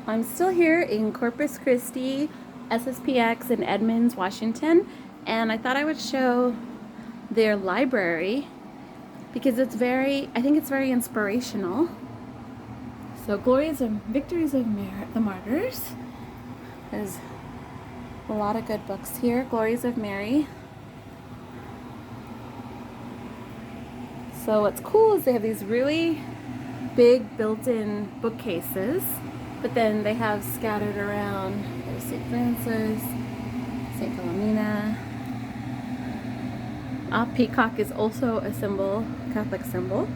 I'm still here in Corpus Christi, SSPX in Edmonds, Washington, and I thought I would show their library because I think it's very inspirational. So, Glories and Victories of the Martyrs. There's a lot of good books here. Glories of Mary. So what's cool is they have these really big built-in bookcases, but then they have scattered around, there's St. Francis, St. Philomena. Peacock is also a symbol, Catholic symbol.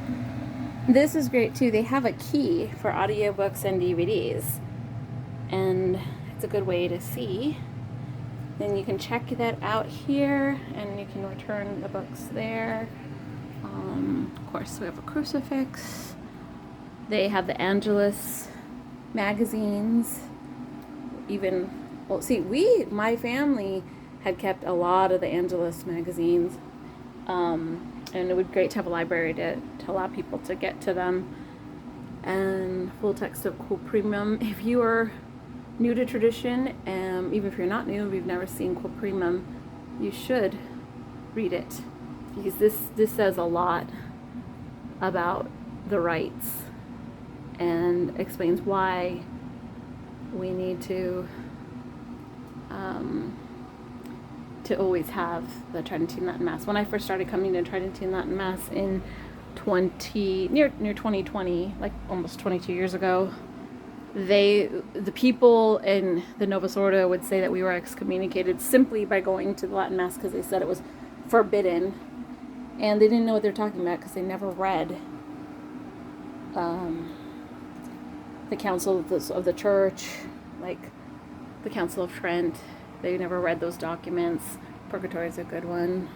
This is great too. They have a key for audiobooks and DVDs, and it's a good way to see. Then you can check that out here, and you can return the books there. Of course, we have a crucifix. They have the Angelus magazines. My family had kept a lot of the Angelus magazines, and it would be great to have a library to allow people to get to them. And full text of Quo Primum. If you are new to tradition, even if you're not new, if you've never seen Quo Primum, you should read it, because this says a lot about the rites and explains why we need to always have the Tridentine Latin Mass. When I first started coming to Tridentine Latin Mass in near 2020, like almost 22 years ago, the people in the Novus Ordo would say that we were excommunicated simply by going to the Latin Mass, because they said it was forbidden, and they didn't know what they were talking about because they never read the Council of the Church, like the Council of Trent. They never read those documents. Purgatory is a good one.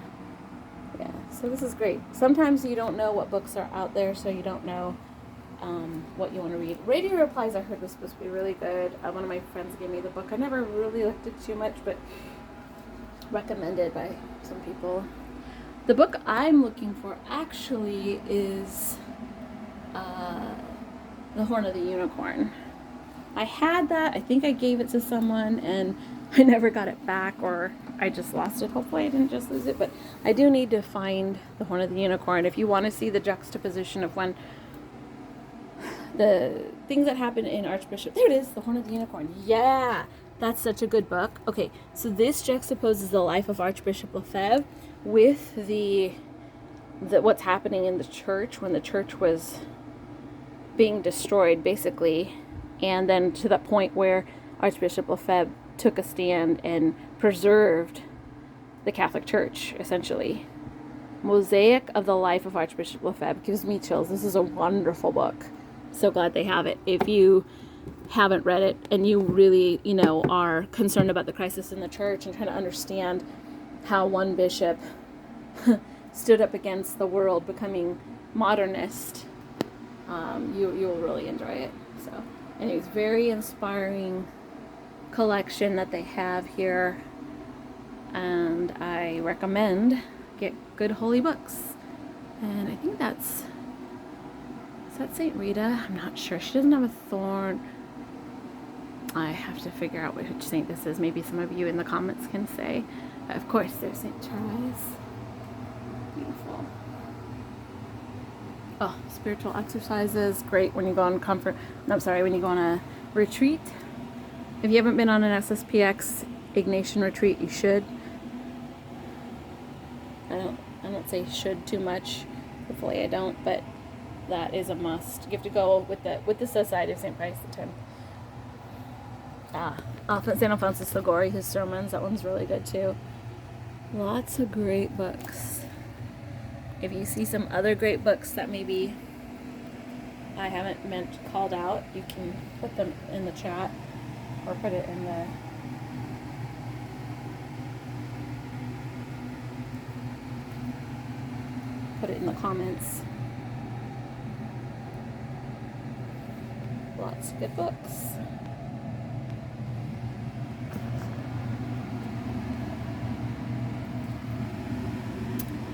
Yeah, so this is great. Sometimes you don't know what books are out there, so you don't know what you want to read. Radio Replies, I heard, was supposed to be really good. One of my friends gave me the book. I never really looked at it too much, but recommended by some people. The book I'm looking for actually is The Horn of the Unicorn. I had that. I think I gave it to someone, and I never got it back, or I just lost it. Hopefully I didn't just lose it, but I do need to find The Horn of the Unicorn. If you want to see the juxtaposition of when the things that happen in Archbishop, there it is, The Horn of the Unicorn. Yeah, that's such a good book. Okay, so this juxtaposes the life of Archbishop Lefebvre with the what's happening in the church when the church was being destroyed, basically, and then to the point where Archbishop Lefebvre took a stand and preserved the Catholic Church, essentially. Mosaic of the Life of Archbishop Lefebvre. Gives me chills. This is a wonderful book. So glad they have it. If you haven't read it and you really, are concerned about the crisis in the church and trying to understand how one bishop stood up against the world becoming modernist, you'll really enjoy it. So, anyways, very inspiring collection that they have here, and I recommend get good holy books. And I think is that St. Rita? I'm not sure. She doesn't have a thorn. I have to figure out which saint this is. Maybe some of you in the comments can say. Of course, there's St. Charles. Beautiful. Oh, spiritual exercises. Great when you go on when you go on a retreat. If you haven't been on an SSPX Ignatian retreat, you should. I don't say should too much. Hopefully I don't, but that is a must. You have to go with the Society of St. Pius X. St. Alphonsus Liguori, his sermons, that one's really good too. Lots of great books. If you see some other great books that maybe I haven't called out, you can put them in the chat, or put it in the comments. Lots of good books.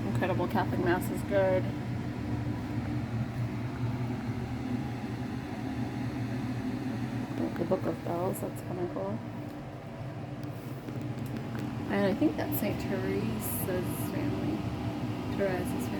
Incredible Catholic Mass is good. Book of Bells. That's kind of cool. And I think that's St. Teresa's family. Teresa's family.